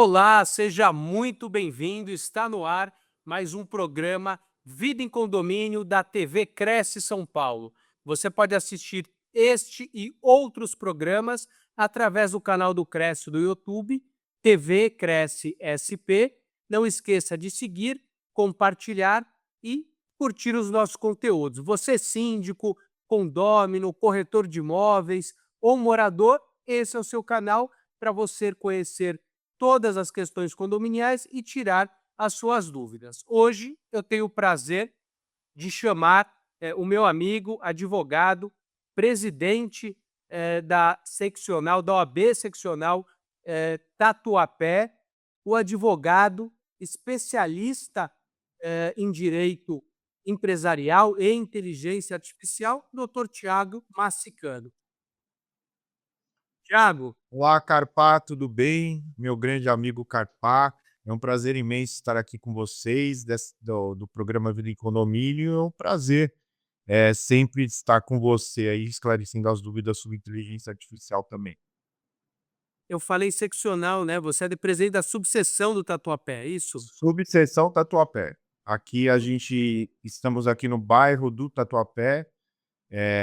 Olá, seja muito bem-vindo. Está no ar mais um programa Vida em Condomínio da TV Cresce São Paulo. Você pode assistir este e outros programas através do canal do Cresce do YouTube, TV Cresce SP. Não esqueça de seguir, compartilhar e curtir os nossos conteúdos. Você, síndico, condômino, corretor de imóveis ou morador, esse é o seu canal para você conhecer todas as questões condominiais e tirar as suas dúvidas. Hoje eu tenho o prazer de chamar o meu amigo, advogado, presidente da seccional, da OAB seccional Tatuapé, o advogado especialista em direito empresarial e inteligência artificial, doutor Tiago Massicano. Tiago, Olá, Carpá, tudo bem? Meu grande amigo Carpá, é um prazer imenso estar aqui com vocês do programa Vida em Condomínio. É um prazer sempre estar com você aí, esclarecendo as dúvidas sobre inteligência artificial também. eu falei seccional, né? Você é presidente da subseção do Tatuapé, é isso? Subseção Tatuapé. Aqui a gente estamos aqui no bairro do Tatuapé.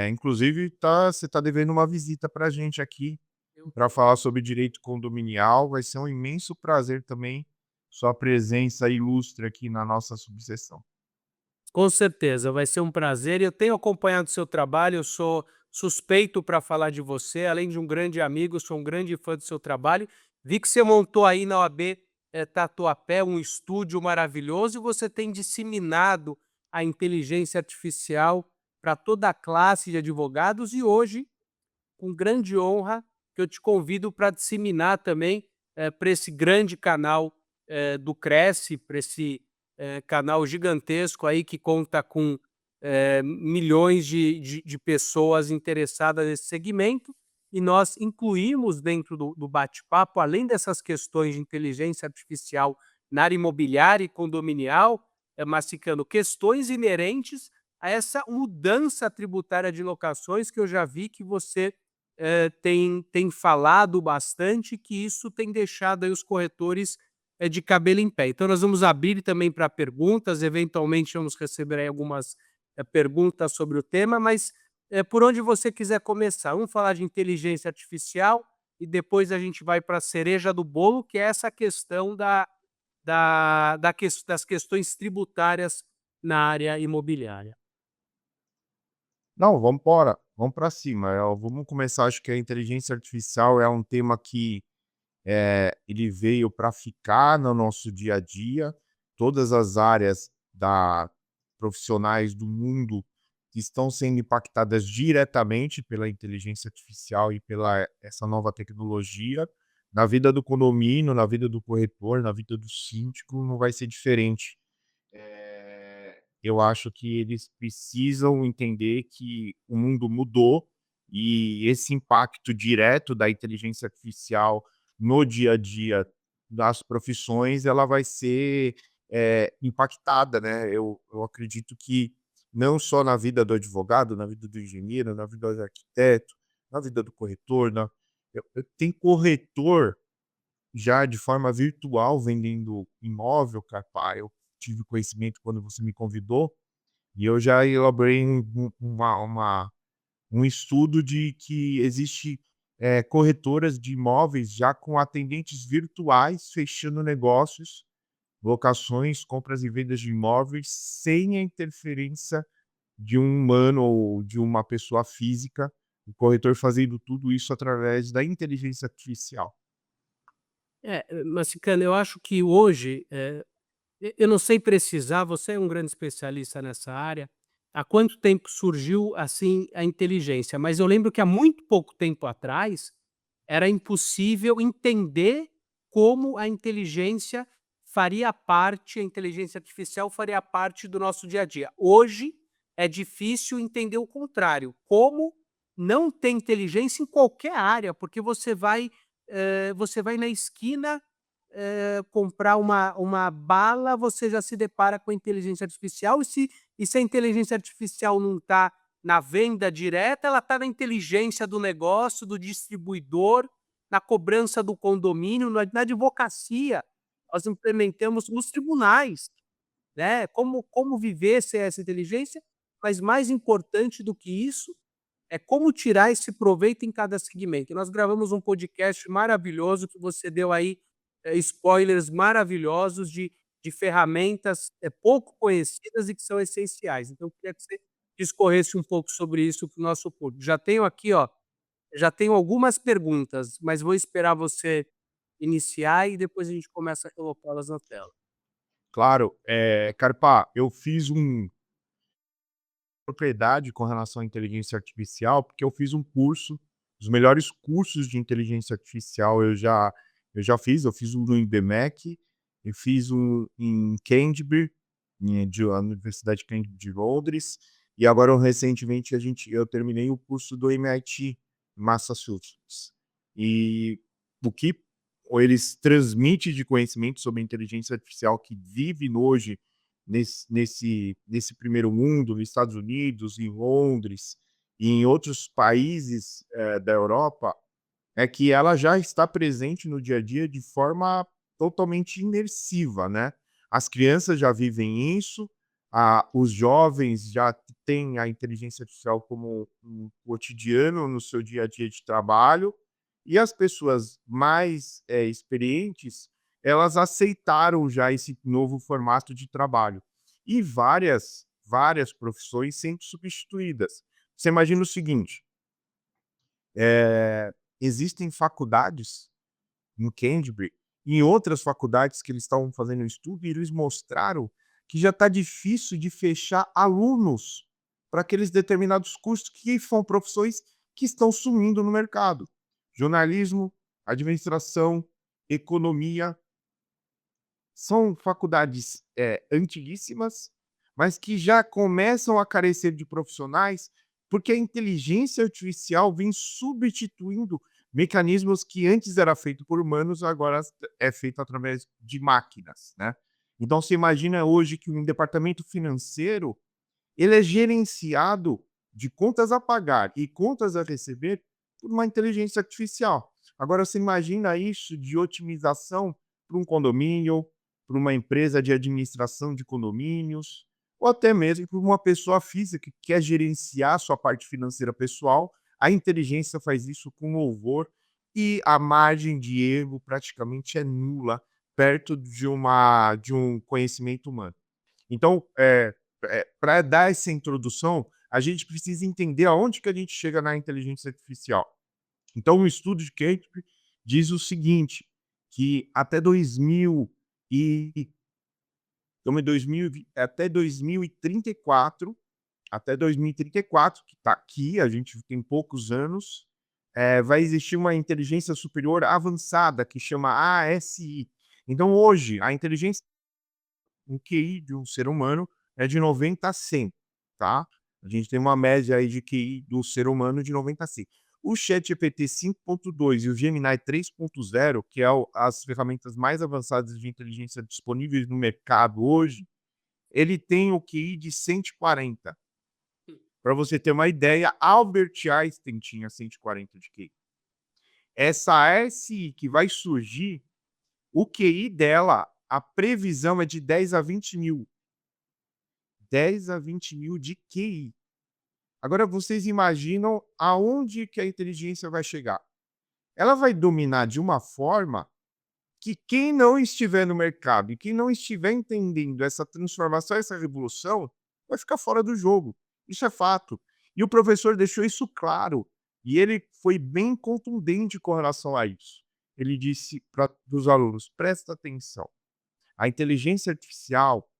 Inclusive, você está devendo uma visita para a gente aqui Eu para falar sobre direito condominial. Vai ser um imenso prazer também sua presença ilustre aqui na nossa subseção. Com certeza, vai ser um prazer. Eu tenho acompanhado o seu trabalho, eu sou suspeito para falar de você, além de um grande amigo, sou um grande fã do seu trabalho. Vi que você montou aí na OAB Tatuapé um estúdio maravilhoso e você tem disseminado a inteligência artificial para toda a classe de advogados e hoje, com grande honra, que eu te convido para disseminar também para esse grande canal do Cresce, para esse canal gigantesco aí que conta com milhões de pessoas interessadas nesse segmento, e nós incluímos dentro do bate-papo, além dessas questões de inteligência artificial na área imobiliária e condominial, Massicano, questões inerentes a essa mudança tributária de locações que eu já vi que você tem falado bastante, que isso tem deixado aí os corretores de cabelo em pé. Então nós vamos abrir também para perguntas, eventualmente vamos receber aí algumas perguntas sobre o tema, mas por onde você quiser começar. Vamos falar de inteligência artificial e depois a gente vai para a cereja do bolo, que é essa questão das questões tributárias na área imobiliária. Não, vamos embora, vamos para cima. Vamos começar. Acho que a inteligência artificial é um tema que ele veio para ficar no nosso dia a dia. Todas as áreas da profissionais do mundo estão sendo impactadas diretamente pela inteligência artificial e pela essa nova tecnologia. Na vida do condomínio, na vida do corretor, na vida do síndico, não vai ser diferente. Eu acho que eles precisam entender que o mundo mudou e esse impacto direto da inteligência artificial no dia a dia das profissões, ela vai ser, impactada, né. Eu acredito que não só na vida do advogado, na vida do engenheiro, na vida do arquiteto, na vida do corretor, tem corretor já de forma virtual vendendo imóvel, Carpá. Eu tive conhecimento quando você me convidou, e eu já elaborei um estudo de que existe, corretoras de imóveis já com atendentes virtuais fechando negócios, locações, compras e vendas de imóveis, sem a interferência de um humano ou de uma pessoa física, o corretor fazendo tudo isso através da inteligência artificial. Massicano, eu acho que hoje, eu não sei precisar, você é um grande especialista nessa área, há quanto tempo surgiu, assim, a inteligência? Mas eu lembro que há muito pouco tempo atrás, era impossível entender como a inteligência artificial faria parte do nosso dia a dia. Hoje, é difícil entender o contrário, como não ter inteligência em qualquer área, porque você vai na esquina comprar uma bala, você já se depara com a inteligência artificial, e se a inteligência artificial não está na venda direta, ela está na inteligência do negócio, do distribuidor. na cobrança do condomínio, na advocacia. Nós implementamos nos tribunais, né, como viver sem essa inteligência, mas mais importante do que isso, é como tirar esse proveito em cada segmento. Nós gravamos um podcast maravilhoso que você deu aí, spoilers maravilhosos de ferramentas, pouco conhecidas e que são essenciais. Então eu queria que você discorresse um pouco sobre isso para o nosso público. Já tenho aqui, ó, já tenho algumas perguntas, mas vou esperar você iniciar e depois a gente começa a colocá-las na tela. Claro, Carpá, eu fiz propriedade com relação à inteligência artificial, porque eu fiz um curso, os melhores cursos de inteligência artificial eu já fiz, eu fiz um no IBMEC, eu fiz um em Cambridge, a Universidade de Cambridge de Londres, e agora recentemente eu terminei o curso do MIT, Massachusetts. E o que eles transmitem de conhecimento sobre inteligência artificial que vive hoje nesse primeiro mundo, nos Estados Unidos, em Londres e em outros países, da Europa, é que ela já está presente no dia a dia de forma totalmente imersiva, né. As crianças já vivem isso, os jovens já têm a inteligência artificial como um cotidiano no seu dia a dia de trabalho, e as pessoas mais, experientes, elas aceitaram já esse novo formato de trabalho. E várias profissões sendo substituídas. Você imagina o seguinte, existem faculdades no Cambridge e em outras faculdades que eles estavam fazendo um estudo e eles mostraram que já está difícil de fechar alunos para aqueles determinados cursos que são profissões que estão sumindo no mercado. Jornalismo, administração, economia, são faculdades, antiguíssimas, mas que já começam a carecer de profissionais, porque a inteligência artificial vem substituindo mecanismos que antes era feito por humanos, agora é feito através de máquinas, né. Então você imagina hoje que um departamento financeiro, ele é gerenciado de contas a pagar e contas a receber por uma inteligência artificial. Agora você imagina isso de otimização para um condomínio, para uma empresa de administração de condomínios, ou até mesmo para uma pessoa física que quer gerenciar sua parte financeira pessoal, a inteligência faz isso com louvor e a margem de erro praticamente é nula perto de um conhecimento humano. Então, pra dar essa introdução, a gente precisa entender aonde que a gente chega na inteligência artificial. Então, um estudo de Cambridge diz o seguinte, que e então em 2020 até 2034, que está aqui, a gente tem poucos anos, vai existir uma inteligência superior avançada que chama ASI. Então hoje, a inteligência o QI de um ser humano é de 90 a 100, tá. A gente tem uma média aí de QI do ser humano de 90 a 100. O ChatGPT 5.2 e o Gemini 3.0, que é as ferramentas mais avançadas de inteligência disponíveis no mercado hoje, ele tem o QI de 140. Para você ter uma ideia, Albert Einstein tinha 140 de QI. Essa SI que vai surgir, o QI dela, a previsão é de 10 a 20 mil. 10 a 20 mil de QI. Agora vocês imaginam aonde que a inteligência vai chegar? Ela vai dominar de uma forma que quem não estiver no mercado e quem não estiver entendendo essa transformação, essa revolução, vai ficar fora do jogo. Isso é fato. E o professor deixou isso claro. E ele foi bem contundente com relação a isso. Ele disse para os alunos: presta atenção. A inteligência artificial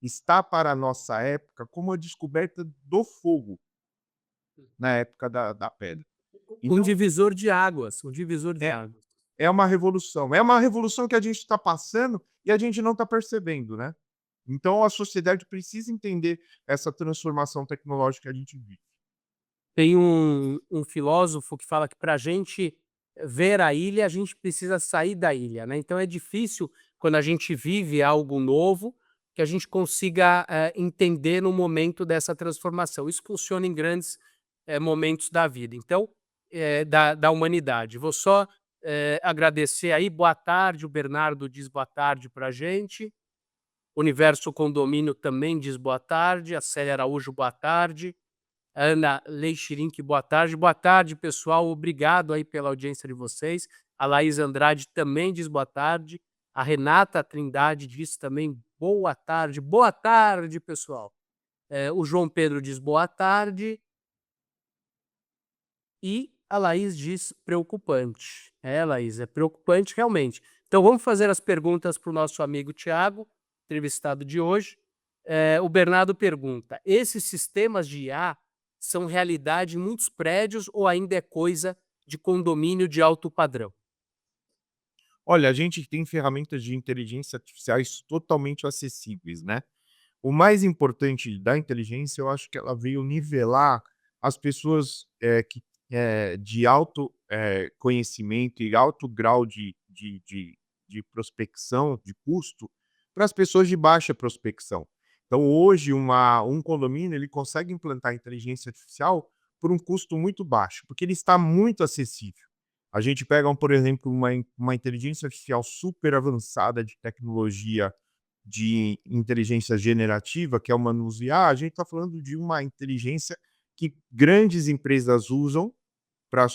está para a nossa época como a descoberta do fogo na época da pedra. Um Então, divisor de águas, um divisor de é águas. é uma revolução. É uma revolução que a gente está passando e a gente não está percebendo, né. Então a sociedade precisa entender essa transformação tecnológica que a gente vive. Tem um filósofo que fala que para a gente ver a ilha, a gente precisa sair da ilha, né. Então é difícil, quando a gente vive algo novo, que a gente consiga, entender no momento dessa transformação. Isso funciona em grandes, momentos da vida, então, da humanidade. Vou só, agradecer aí, boa tarde, o Bernardo diz boa tarde para a gente, Universo Condomínio também diz boa tarde, a Célia Araújo, boa tarde, a Ana Leixirink, boa tarde, pessoal, obrigado aí pela audiência de vocês, a Laís Andrade também diz boa tarde, a Renata Trindade diz também boa tarde, pessoal. O João Pedro diz boa tarde, e a Laís diz preocupante. Laís, é preocupante realmente. Então vamos fazer as perguntas para o nosso amigo Tiago, entrevistado de hoje. O Bernardo pergunta: esses sistemas de IA são realidade em muitos prédios ou ainda é coisa de condomínio de alto padrão? Olha, a gente tem ferramentas de inteligência artificiais totalmente acessíveis, né? O mais importante da inteligência, eu acho que ela veio nivelar as pessoas, de alto, conhecimento e alto grau de prospecção, de custo, para as pessoas de baixa prospecção. Então hoje um condomínio ele consegue implantar inteligência artificial por um custo muito baixo, porque ele está muito acessível. A gente pega, por exemplo, uma inteligência artificial super avançada de tecnologia de inteligência generativa, que é o Manusear, a gente está falando de uma inteligência que grandes empresas usam para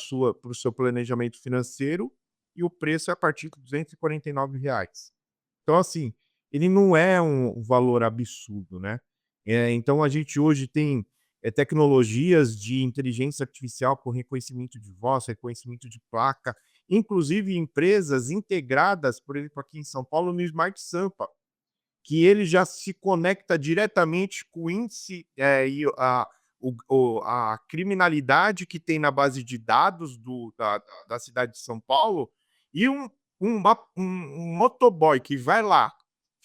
o seu planejamento financeiro, e o preço é a partir de R$ 249. Então, assim, ele não é um valor absurdo, né. Então a gente hoje tem, tecnologias de inteligência artificial com reconhecimento de voz, reconhecimento de placa, inclusive empresas integradas, por exemplo, aqui em São Paulo, no Smart Sampa, que ele já se conecta diretamente com o índice, e a criminalidade que tem na base de dados da cidade de São Paulo, e um motoboy que vai lá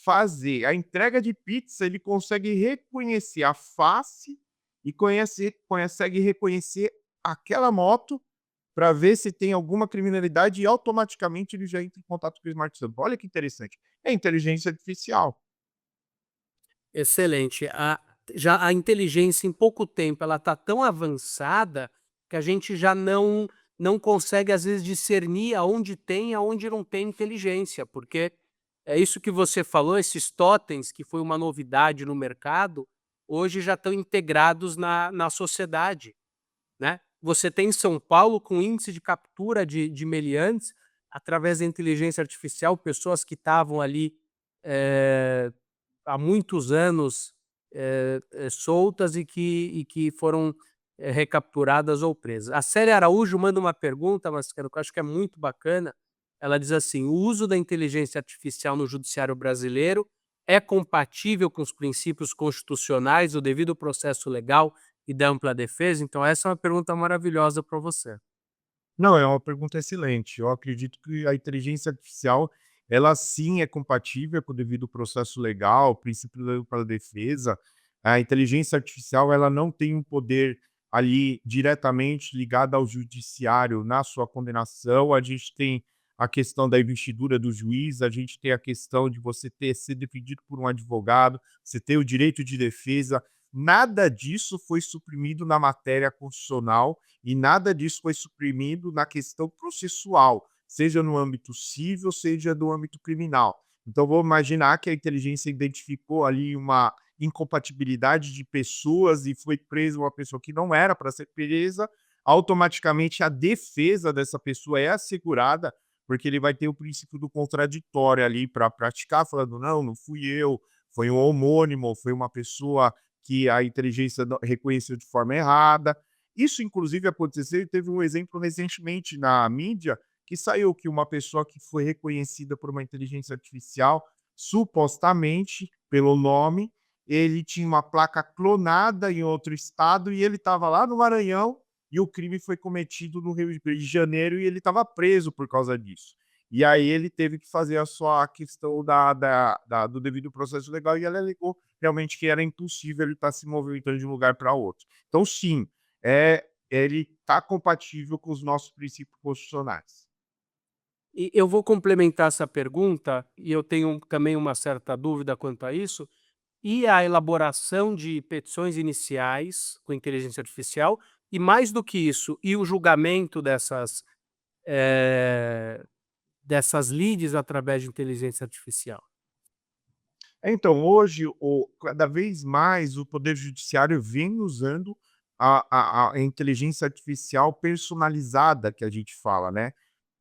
fazer a entrega de pizza, ele consegue reconhecer a face e consegue reconhecer aquela moto para ver se tem alguma criminalidade e automaticamente ele já entra em contato com o Smart Sampa. Olha que interessante, é inteligência artificial. Excelente. Já a inteligência, em pouco tempo, ela está tão avançada que a gente já não consegue, às vezes, discernir aonde tem e aonde não tem inteligência, porque é isso que você falou, esses totens, que foi uma novidade no mercado, hoje já estão integrados na sociedade, né. Você tem São Paulo com índice de captura de meliantes, através da inteligência artificial, pessoas que estavam ali, eh há muitos anos, soltas e que foram, recapturadas ou presas. A Célia Araújo manda uma pergunta, mas que eu acho que é muito bacana. Ela diz assim: "O uso da inteligência artificial no judiciário brasileiro é compatível com os princípios constitucionais do devido processo legal e da ampla defesa?" Então essa é uma pergunta maravilhosa para você. Não, é uma pergunta excelente. Eu acredito que a inteligência artificial, ela sim é compatível com o devido processo legal, princípio da ampla defesa. A inteligência artificial, ela não tem um poder ali diretamente ligado ao judiciário na sua condenação. A gente tem a questão da investidura do juiz, a gente tem a questão de você ser defendido por um advogado, você ter o direito de defesa. Nada disso foi suprimido na matéria constitucional e nada disso foi suprimido na questão processual, seja no âmbito civil, seja no âmbito criminal. Então, vou imaginar que a inteligência identificou ali uma incompatibilidade de pessoas e foi presa uma pessoa que não era para ser presa, automaticamente a defesa dessa pessoa é assegurada, porque ele vai ter o princípio do contraditório ali para praticar, falando: não, não fui eu, foi um homônimo, foi uma pessoa que a inteligência reconheceu de forma errada. Isso inclusive aconteceu e teve um exemplo recentemente na mídia, que saiu que uma pessoa que foi reconhecida por uma inteligência artificial, supostamente, pelo nome, ele tinha uma placa clonada em outro estado e ele estava lá no Maranhão, e o crime foi cometido no Rio de Janeiro e ele estava preso por causa disso. E aí ele teve que fazer a sua questão do devido processo legal e ela alegou realmente que era impossível ele estar se movimentando de um lugar para outro. Então sim, ele está compatível com os nossos princípios constitucionais. E eu vou complementar essa pergunta, e eu tenho também uma certa dúvida quanto a isso. E a elaboração de petições iniciais com inteligência artificial, e mais do que isso, e o julgamento eh, dessas leads através de inteligência artificial? Então, hoje, cada vez mais o poder judiciário vem usando a inteligência artificial personalizada que a gente fala, né.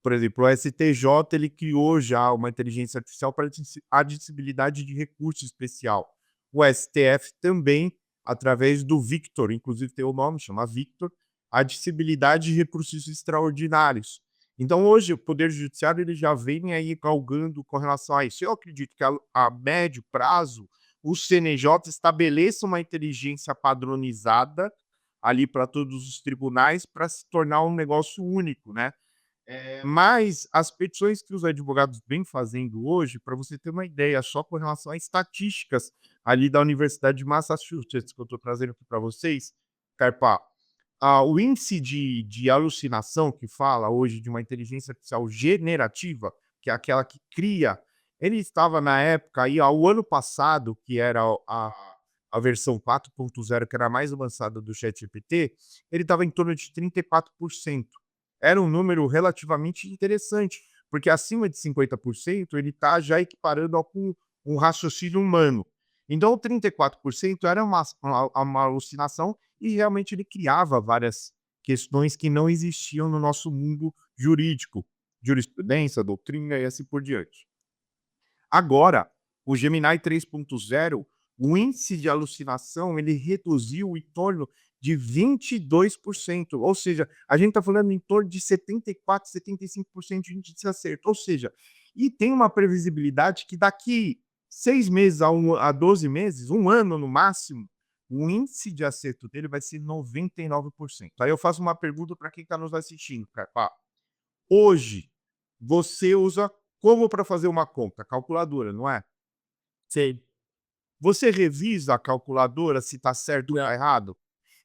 Por exemplo, o STJ ele criou já uma inteligência artificial para admissibilidade de recurso especial. O STF também, através do Victor, inclusive tem o nome, chama Victor, admissibilidade de recursos extraordinários. Então hoje o poder judiciário ele já vem aí galgando com relação a isso. Eu acredito que a médio prazo o CNJ estabeleça uma inteligência padronizada ali para todos os tribunais para se tornar um negócio único, né. Mas as petições que os advogados vêm fazendo hoje, para você ter uma ideia, só com relação a estatísticas ali da Universidade de Massachusetts, que eu estou trazendo aqui para vocês, Carpá, o índice de alucinação que fala hoje de uma inteligência artificial generativa, que é aquela que cria, ele estava na época aí, ao ano passado, que era a versão 4.0, que era a mais avançada do ChatGPT, ele estava em torno de 34%. Era um número relativamente interessante, porque acima de 50% ele está já equiparando ao com um raciocínio humano. Então 34% era uma alucinação e realmente ele criava várias questões que não existiam no nosso mundo jurídico, jurisprudência, doutrina e assim por diante. Agora, o Gemini 3.0, o índice de alucinação, ele reduziu em torno de 22%, ou seja, a gente está falando em torno de 74, 75% de índice de acerto, ou seja, e tem uma previsibilidade que daqui 6 meses a 12 meses, 1 ano no máximo, o índice de acerto dele vai ser 99%. Aí eu faço uma pergunta para quem está nos assistindo, cara. Hoje, você usa como para fazer uma conta? Calculadora, não é? Sei. Você revisa a calculadora se está certo ou está Não. errado?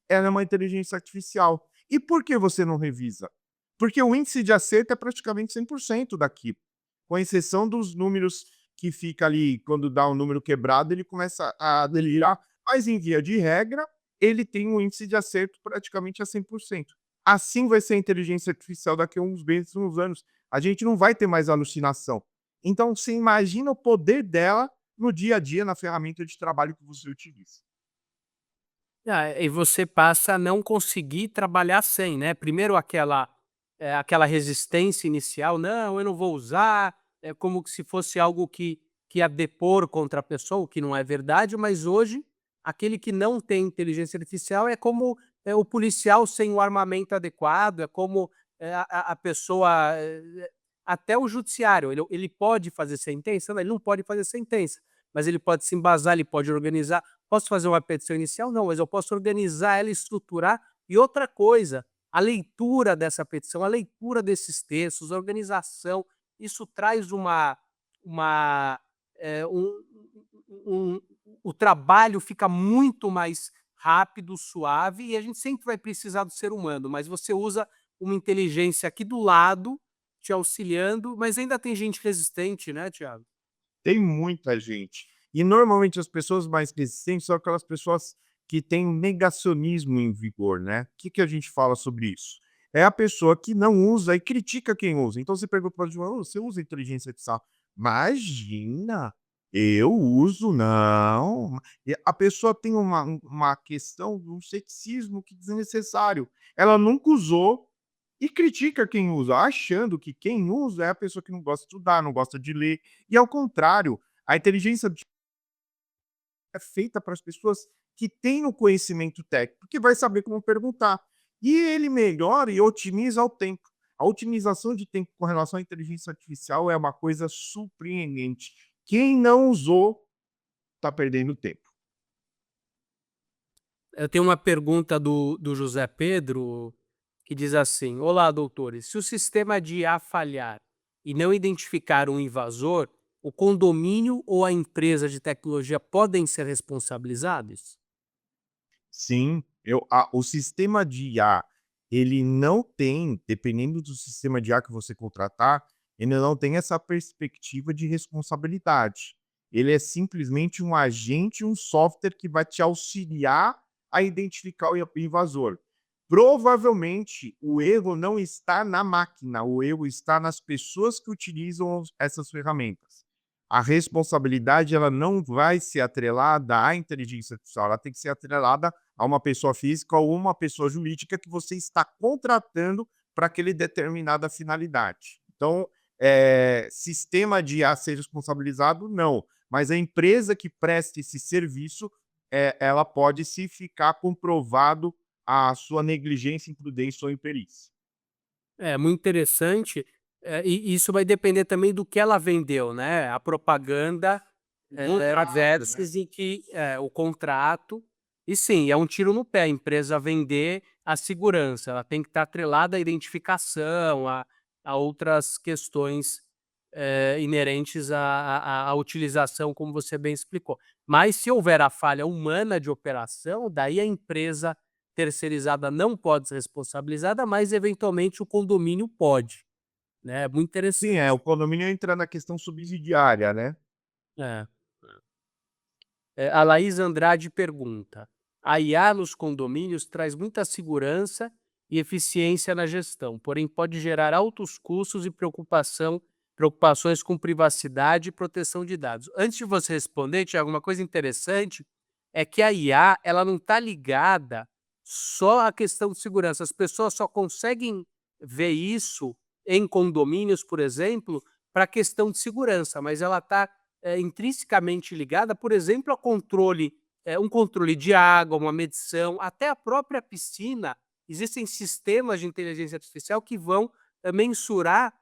Ela é uma inteligência artificial. E por que você não revisa? Porque o índice de acerto é praticamente 100% daqui, com exceção dos números que fica ali, quando dá um número quebrado, ele começa a delirar, mas em via de regra, ele tem um índice de acerto praticamente a 100%. Assim vai ser a inteligência artificial daqui a uns meses, uns anos. A gente não vai ter mais alucinação. Então, você imagina o poder dela no dia a dia, na ferramenta de trabalho que você utiliza. E você passa a não conseguir trabalhar sem, né. Primeiro aquela resistência inicial: "Não, eu não vou usar", é como que se fosse algo que ia depor contra a pessoa, o que não é verdade, mas hoje, aquele que não tem inteligência artificial é como, o policial sem o armamento adequado, é como, a pessoa, até o judiciário, ele pode fazer sentença? Não, ele não pode fazer sentença, mas ele pode se embasar, ele pode organizar. Posso fazer uma petição inicial? Não, mas eu posso organizar ela, estruturar. E outra coisa, a leitura dessa petição, a leitura desses textos, a organização, isso traz uma um o trabalho fica muito mais rápido, suave, e a gente sempre vai precisar do ser humano, mas você usa uma inteligência aqui do lado, te auxiliando, mas ainda tem gente resistente, né, Thiago? Tem muita gente. E normalmente as pessoas mais resistentes são aquelas pessoas que têm negacionismo em vigor, né. O que que a gente fala sobre isso? É a pessoa que não usa e critica quem usa. Então você pergunta para ela: "Ô, você usa inteligência artificial?" "Imagina, eu uso, não." E a pessoa tem uma questão, um ceticismo que desnecessário. Ela nunca usou e critica quem usa, achando que quem usa é a pessoa que não gosta de estudar, não gosta de ler, e ao contrário, a inteligência artificial é feita para as pessoas que têm o conhecimento técnico, que vai saber como perguntar. E ele melhora e otimiza o tempo. A otimização de tempo com relação à inteligência artificial é uma coisa surpreendente. Quem não usou, está perdendo tempo. Eu tenho uma pergunta do José Pedro, que diz assim: "Olá, doutores. Se o sistema de IA falhar e não identificar um invasor, o condomínio ou a empresa de tecnologia podem ser responsabilizados?" Sim, o sistema de IA, ele não tem, dependendo do sistema de IA que você contratar, ele não tem essa perspectiva de responsabilidade. Ele é simplesmente um agente, um software que vai te auxiliar a identificar o invasor. Provavelmente, o erro não está na máquina, o erro está nas pessoas que utilizam essas ferramentas. A responsabilidade ela não vai ser atrelada à inteligência artificial, ela tem que ser atrelada a uma pessoa física ou uma pessoa jurídica que você está contratando para aquele determinada finalidade. Então, sistema de IA ser responsabilizado, não. Mas a empresa que presta esse serviço, ela pode se ficar comprovado a sua negligência, imprudência ou imperícia. É muito interessante, e isso vai depender também do que ela vendeu, né, a propaganda, versus em que o contrato e sim, é um tiro no pé a empresa vender a segurança, ela tem que estar atrelada à identificação, a outras questões, inerentes à utilização, como você bem explicou. Mas se houver a falha humana de operação, daí a empresa terceirizada não pode ser responsabilizada, mas eventualmente o condomínio pode, né, muito Sim, o interessante. condomínio entra na questão subsidiária, né. É. A Laís Andrade pergunta: "A IA nos condomínios traz muita segurança e eficiência na gestão, porém pode gerar altos custos e preocupações com privacidade e proteção de dados". Antes de você responder, Tiago, uma coisa interessante é que a IA, ela não está ligada só à questão de segurança. As pessoas só conseguem ver isso em condomínios, por exemplo, para a questão de segurança, mas ela está intrinsecamente ligada, por exemplo, a controle, um controle de água, uma medição, até a própria piscina. Existem sistemas de inteligência artificial que vão mensurar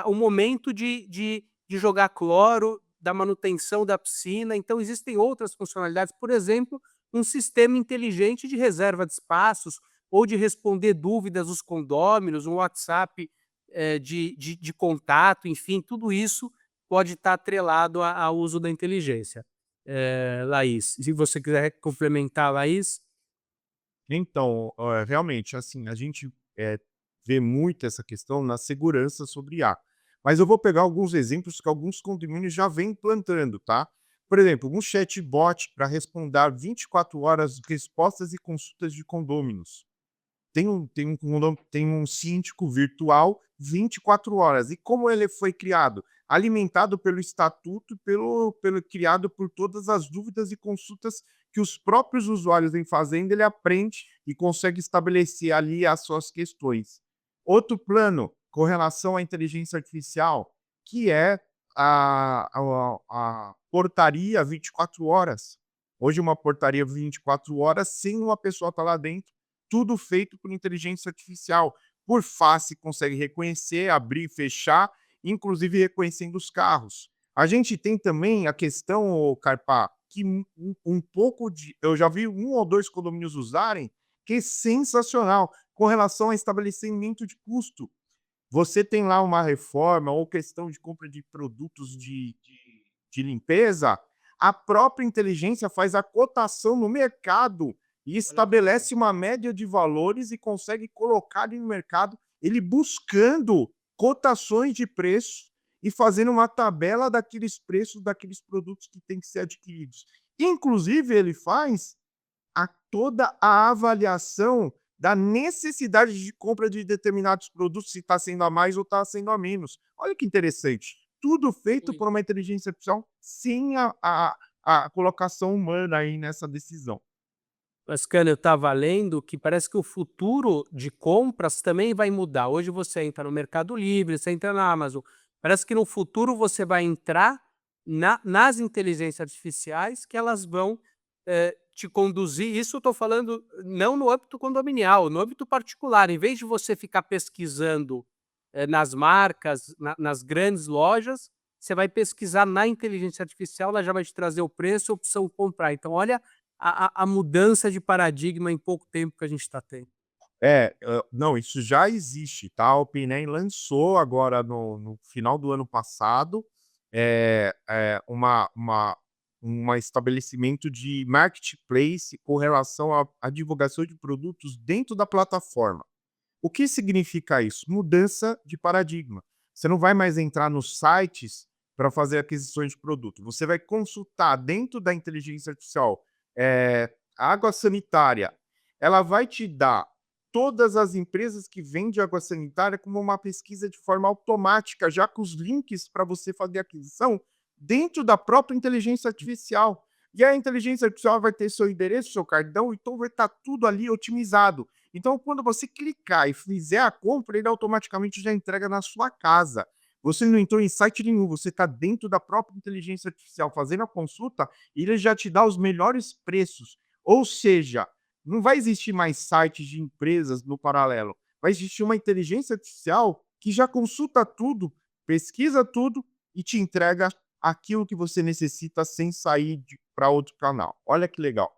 o momento de jogar cloro, da manutenção da piscina. Então, existem outras funcionalidades, por exemplo, um sistema inteligente de reserva de espaços ou de responder dúvidas dos condôminos, um WhatsApp de contato, enfim, tudo isso pode estar atrelado ao uso da inteligência. Laís, se você quiser complementar, Laís. Então, realmente, assim, a gente, vê muito essa questão na segurança sobre IA. Mas eu vou pegar alguns exemplos que alguns condomínios já vêm implantando, tá. Por exemplo, um chatbot para responder 24 horas respostas e consultas de condôminos. Tem um síndico virtual 24 horas. E como ele foi criado? Alimentado pelo estatuto, pelo criado por todas as dúvidas e consultas que os próprios usuários vêm fazendo, ele aprende e consegue estabelecer ali as suas questões. Outro plano, com relação à inteligência artificial, que é a portaria 24 horas. Hoje uma portaria 24 horas sem uma pessoa estar lá dentro, tudo feito por inteligência artificial. Por face, consegue reconhecer, abrir e fechar, inclusive reconhecendo os carros. A gente tem também a questão, ô Carpá, que um pouco de eu já vi um ou 2 condomínios usarem, que é sensacional, com relação a estabelecimento de custo. Você tem lá uma reforma ou questão de compra de produtos de limpeza, a própria inteligência faz a cotação no mercado e Olha que legal. estabelece uma média de valores e consegue colocar ali no mercado, ele buscando cotações de preço e fazendo uma tabela daqueles preços daqueles produtos que têm que ser adquiridos. Inclusive, ele faz toda a avaliação da necessidade de compra de determinados produtos, se está sendo a mais ou está sendo a menos. Olha que interessante. Tudo feito por uma inteligência artificial sem a colocação humana aí nessa decisão. Mascano, eu estava lendo que parece que o futuro de compras também vai mudar. Hoje você entra no Mercado Livre, você entra na Amazon. Parece que no futuro você vai entrar nas inteligências artificiais que elas vão te conduzir. Isso eu estou falando não no âmbito condominial, no âmbito particular. Em vez de você ficar pesquisando nas marcas, nas grandes lojas, você vai pesquisar na inteligência artificial, ela já vai te trazer o preço e a opção comprar. Então, olha a mudança de paradigma em pouco tempo que a gente está tendo. Não, isso já existe, tá? A OpenAI lançou agora no final do ano passado, uma estabelecimento de marketplace com relação à divulgação de produtos dentro da plataforma. O que significa isso? Mudança de paradigma. Você não vai mais entrar nos sites para fazer aquisições de produto. Você vai consultar dentro da inteligência artificial, água sanitária. Ela vai te dar todas as empresas que vendem água sanitária como uma pesquisa de forma automática, já com os links para você fazer aquisição dentro da própria inteligência artificial. E a inteligência artificial vai ter seu endereço, seu cartão, então vai estar tudo ali otimizado. Então, quando você clicar e fizer a compra, ele automaticamente já entrega na sua casa. Você não entrou em site nenhum, você está dentro da própria inteligência artificial fazendo a consulta e ele já te dá os melhores preços. Ou seja, não vai existir mais sites de empresas no paralelo. Vai existir uma inteligência artificial que já consulta tudo, pesquisa tudo e te entrega aquilo que você necessita sem sair para outro canal. Olha que legal.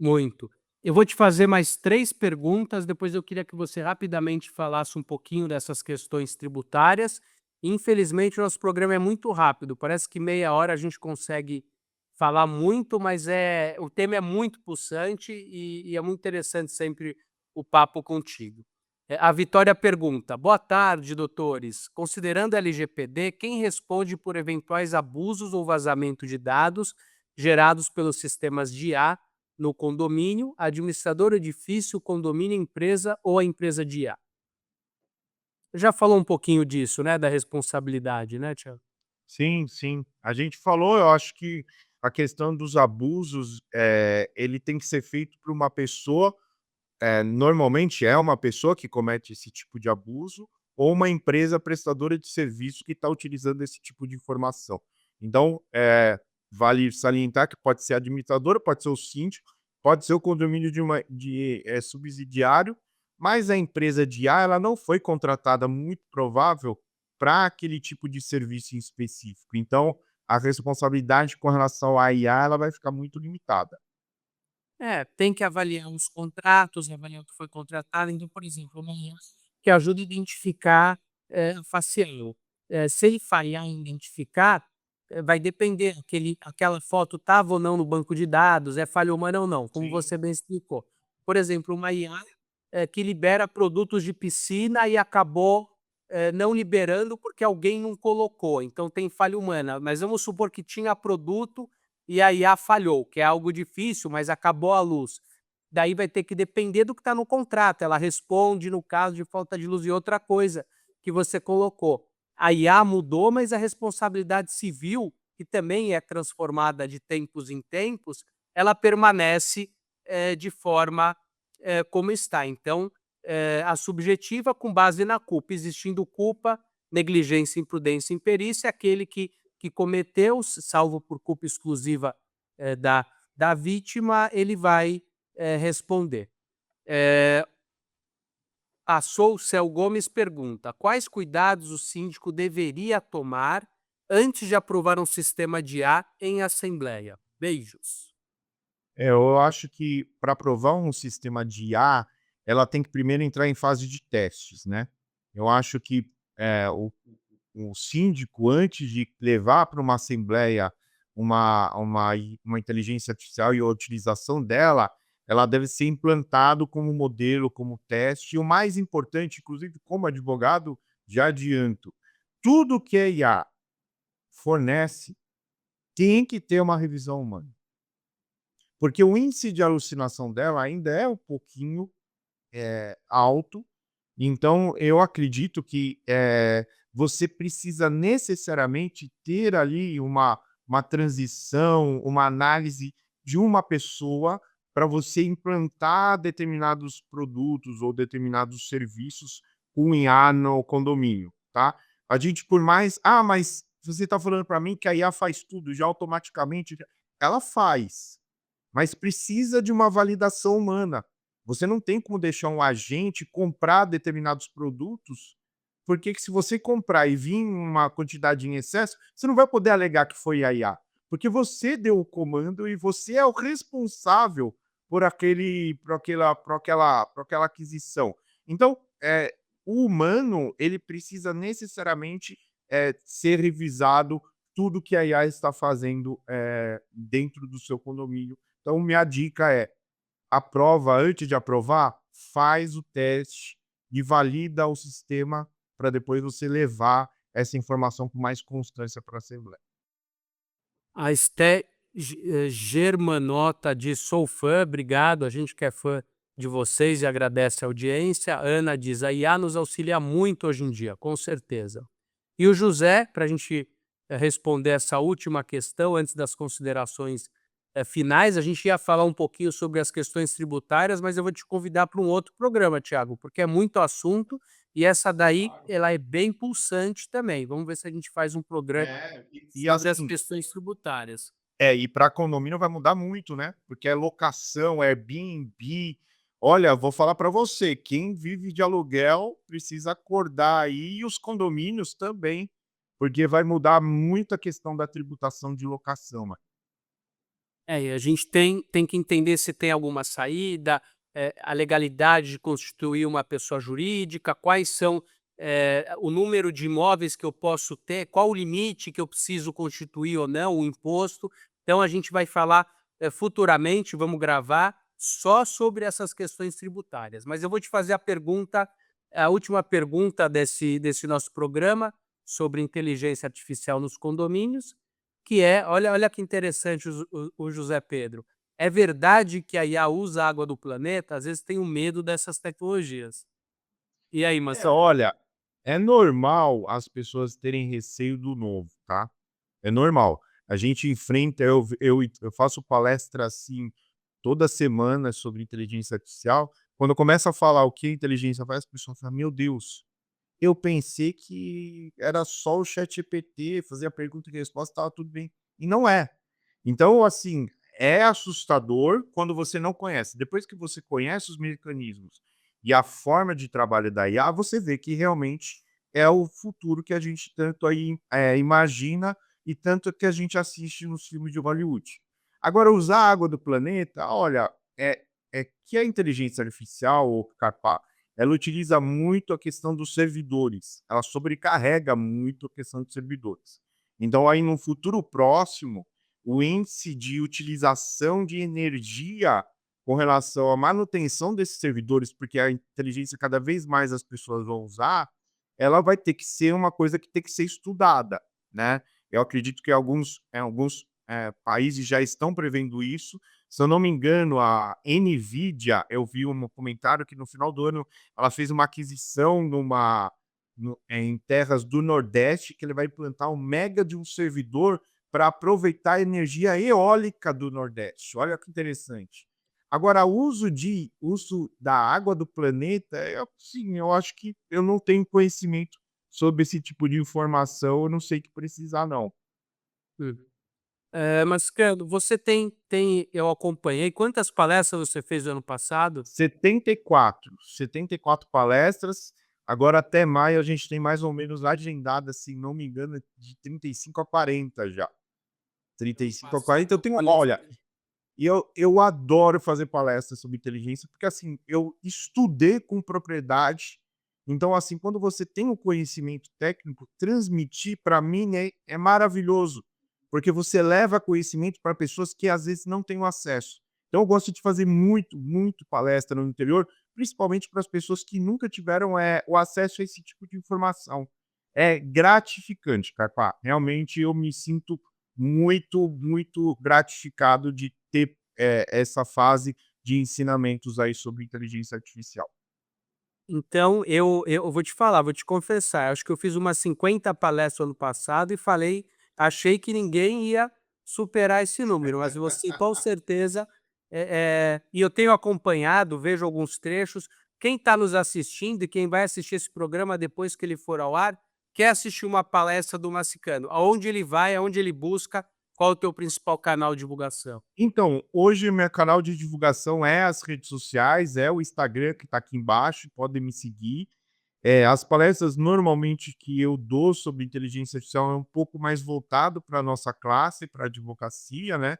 Muito. Eu vou te fazer mais 3 perguntas, depois eu queria que você rapidamente falasse um pouquinho dessas questões tributárias. Infelizmente, o nosso programa é muito rápido, parece que meia hora a gente consegue falar muito, mas o tema é muito pulsante e é muito interessante sempre o papo contigo. A Vitória pergunta: "Boa tarde, doutores. Considerando a LGPD, quem responde por eventuais abusos ou vazamento de dados gerados pelos sistemas de IA no condomínio, administrador, edifício, condomínio, empresa ou a empresa de IA?" Já falou um pouquinho disso, né, da responsabilidade, né, Thiago? Sim, sim. A gente falou, eu acho que a questão dos abusos, ele tem que ser feito por uma pessoa, normalmente é uma pessoa que comete esse tipo de abuso ou uma empresa prestadora de serviço que está utilizando esse tipo de informação. Então, vale salientar que pode ser a administradora, pode ser o síndico, pode ser o condomínio subsidiário, mas a empresa de IA, ela não foi contratada, muito provável, para aquele tipo de serviço em específico. Então, a responsabilidade com relação à IA, ela vai ficar muito limitada. É, tem que avaliar os contratos, avaliar o que foi contratado. Então, por exemplo, uma IA que ajuda a identificar, facial. Se ele falhar em identificar, vai depender, aquela foto estava ou não no banco de dados, é falha humana ou não, como Sim. você bem explicou. Por exemplo, uma IA, que libera produtos de piscina e acabou, não liberando porque alguém não colocou, então tem falha humana. Mas vamos supor que tinha produto e a IA falhou, que é algo difícil, mas acabou a luz. Daí vai ter que depender do que está no contrato, ela responde no caso de falta de luz. E outra coisa que você colocou, a IA mudou, mas a responsabilidade civil, que também é transformada de tempos em tempos, ela permanece, de forma, como está. Então, a subjetiva com base na culpa, existindo culpa, negligência, imprudência, imperícia, aquele que cometeu, salvo por culpa exclusiva, da vítima, ele vai, responder. A Soucel Gomes pergunta: "Quais cuidados o síndico deveria tomar antes de aprovar um sistema de IA em assembleia? Beijos." Eu acho que para aprovar um sistema de IA, ela tem que primeiro entrar em fase de testes, né. Eu acho que, o síndico, antes de levar para uma assembleia uma inteligência artificial e a utilização dela, ela deve ser implantado como modelo, como teste. E o mais importante, inclusive como advogado, já adianto, tudo que a IA fornece tem que ter uma revisão humana. Porque o índice de alucinação dela ainda é um pouquinho, alto, então eu acredito que, você precisa necessariamente ter ali uma transição, uma análise de uma pessoa para você implantar determinados produtos ou determinados serviços com IA no condomínio, tá. A gente por mais: "Ah, mas você está falando para mim que a IA faz tudo já automaticamente", ela faz. Mas precisa de uma validação humana. Você não tem como deixar um agente comprar determinados produtos, porque que se você comprar e vir uma quantidade em excesso, você não vai poder alegar que foi a IA, porque você deu o comando e você é o responsável por aquela aquisição. Então, o humano, ele precisa necessariamente, ser revisado tudo que a IA está fazendo, dentro do seu condomínio. Então, minha dica é: aprova antes de aprovar, faz o teste e valida o sistema para depois você levar essa informação com mais constância para a Assembleia. A Esté Germanota diz: "Sou fã, obrigado, a gente que é fã de vocês e agradece a audiência. A Ana diz: a IA nos auxilia muito hoje em dia, com certeza. E o José, para a gente responder essa última questão, antes das considerações finais, a gente ia falar um pouquinho sobre as questões tributárias, mas eu vou te convidar para um outro programa, Tiago, porque é muito assunto e essa daí Claro. ela é bem pulsante também. Vamos ver se a gente faz um programa E sobre as assim, questões tributárias. e para condomínio vai mudar muito, né, porque é locação, é Airbnb. Olha, vou falar para você, quem vive de aluguel precisa acordar aí, e os condomínios também, porque vai mudar muito a questão da tributação de locação, mano. É, e a gente tem que entender se tem alguma saída, a legalidade de constituir uma pessoa jurídica, quais são, o número de imóveis que eu posso ter, qual o limite que eu preciso constituir ou não, o imposto. Então a gente vai falar, futuramente, vamos gravar só sobre essas questões tributárias. Mas eu vou te fazer a última pergunta desse nosso programa sobre inteligência artificial nos condomínios, que é, olha que interessante o José Pedro, é verdade que a IA usa a água do planeta? Às vezes tenho medo dessas tecnologias. E aí, Marcelo? Olha, é normal as pessoas terem receio do novo, tá? É normal. A gente enfrenta, eu faço palestra, assim, toda semana sobre inteligência artificial. Quando eu começo a falar o que a inteligência faz, as pessoas falam: "Meu Deus, eu pensei que era só o ChatGPT, fazer a pergunta e resposta, estava tudo bem", e não é. Então, assim, é assustador quando você não conhece. Depois que você conhece os mecanismos e a forma de trabalho da IA, você vê que realmente é o futuro que a gente tanto aí, imagina e tanto que a gente assiste nos filmes de Hollywood. Agora, usar a água do planeta, olha, é que a inteligência artificial, o Carpá, ela utiliza muito a questão dos servidores, ela sobrecarrega muito a questão dos servidores. Então, aí, no futuro próximo, o índice de utilização de energia com relação à manutenção desses servidores, porque a inteligência cada vez mais as pessoas vão usar, ela vai ter que ser uma coisa que tem que ser estudada, né. Eu acredito que alguns países já estão prevendo isso. Se eu não me engano, a Nvidia, eu vi um comentário que no final do ano ela fez uma aquisição em terras do Nordeste, que ele vai implantar um mega de um servidor para aproveitar a energia eólica do Nordeste. Olha que interessante. Agora, uso da água do planeta, sim, eu acho que eu não tenho conhecimento sobre esse tipo de informação, eu não sei o que precisar não. Hum. Mas, Cando, você eu acompanhei, quantas palestras você fez no ano passado? 74 palestras, agora até maio a gente tem mais ou menos agendada, se não me engano, de 35 a 40 já. trinta e Ano cinco a 40 eu passado, tenho, olha, palestra. e eu adoro fazer palestras sobre inteligência, porque, assim, eu estudei com propriedade, então, assim, quando você tem o conhecimento técnico, transmitir para mim é maravilhoso, porque você leva conhecimento para pessoas que às vezes não têm o acesso. Então eu gosto de fazer muito, muito palestra no interior, principalmente para as pessoas que nunca tiveram, o acesso a esse tipo de informação. É gratificante, Carpá, realmente eu me sinto muito, muito gratificado de ter, essa fase de ensinamentos aí sobre inteligência artificial. Então, eu vou te falar, vou te confessar, acho que eu fiz umas 50 palestras ano passado e achei que ninguém ia superar esse número, mas você com certeza, e eu tenho acompanhado, vejo alguns trechos. Quem está nos assistindo e quem vai assistir esse programa depois que ele for ao ar, quer assistir uma palestra do Massicano, aonde ele vai, aonde ele busca, qual o teu principal canal de divulgação? Então, hoje meu canal de divulgação é as redes sociais, é o Instagram que está aqui embaixo, podem me seguir. As palestras normalmente que eu dou sobre inteligência artificial é um pouco mais voltado para a nossa classe, para a advocacia, né,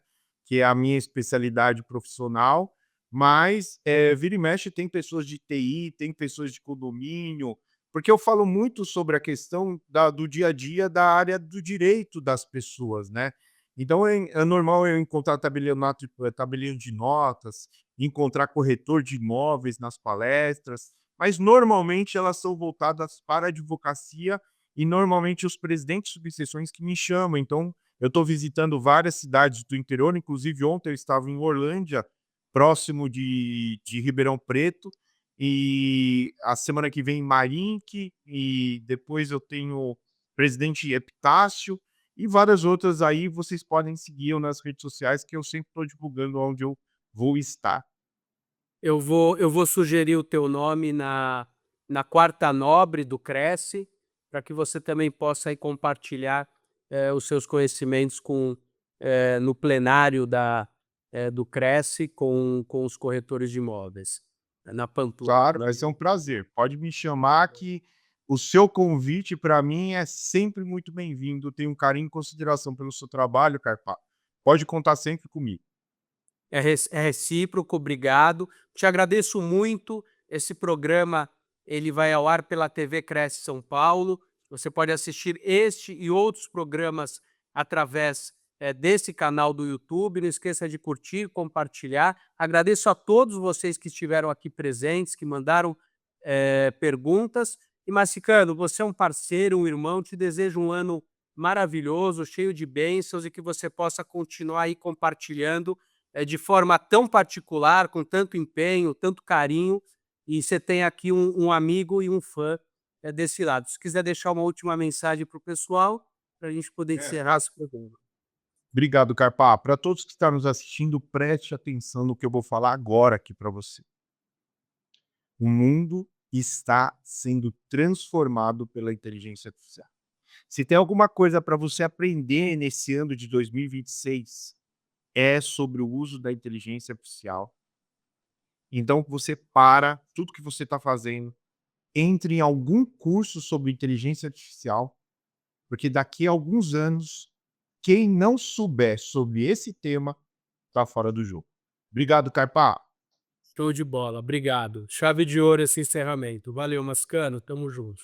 que é a minha especialidade profissional, mas, vira e mexe tem pessoas de TI, tem pessoas de condomínio, porque eu falo muito sobre a questão do dia a dia da área do direito das pessoas, né. Então é normal eu encontrar tabelinho de notas, encontrar corretor de imóveis nas palestras, mas normalmente elas são voltadas para a advocacia e normalmente os presidentes de subseções que me chamam. Então, eu estou visitando várias cidades do interior, inclusive ontem eu estava em Orlândia próximo de Ribeirão Preto, e a semana que vem Marinque, e depois eu tenho Presidente Epitácio, e várias outras aí. Vocês podem seguir eu nas redes sociais, que eu sempre estou divulgando onde eu vou estar. Eu vou sugerir o teu nome na quarta nobre do Cresce, para que você também possa aí compartilhar, os seus conhecimentos no plenário do Cresce com os corretores de imóveis, na Pamplona. Claro, vai ser um prazer. Pode me chamar, que o seu convite para mim é sempre muito bem-vindo. Tenho um carinho e consideração pelo seu trabalho, Carpá. Pode contar sempre comigo. É recíproco, obrigado. Te agradeço muito. Esse programa ele vai ao ar pela TV Cresce São Paulo. Você pode assistir este e outros programas através desse canal do YouTube. Não esqueça de curtir, compartilhar. Agradeço a todos vocês que estiveram aqui presentes, que mandaram perguntas. E Massicano, você é um parceiro, um irmão. Te desejo um ano maravilhoso, cheio de bênçãos, e que você possa continuar aí compartilhando de forma tão particular, com tanto empenho, tanto carinho, e você tem aqui um amigo e um fã desse lado. Se quiser deixar uma última mensagem para o pessoal, para a gente poder encerrar esse programa. Obrigado, Carpá. Para todos que estão nos assistindo, preste atenção no que eu vou falar agora aqui para você. O mundo está sendo transformado pela inteligência artificial. Se tem alguma coisa para você aprender nesse ano de 2026, é sobre o uso da inteligência artificial. Então você para tudo que você está fazendo, entre em algum curso sobre inteligência artificial, porque daqui a alguns anos, quem não souber sobre esse tema está fora do jogo. Obrigado, Carpá. Show de bola, obrigado. Chave de ouro esse encerramento. Valeu, Mascano, tamo junto.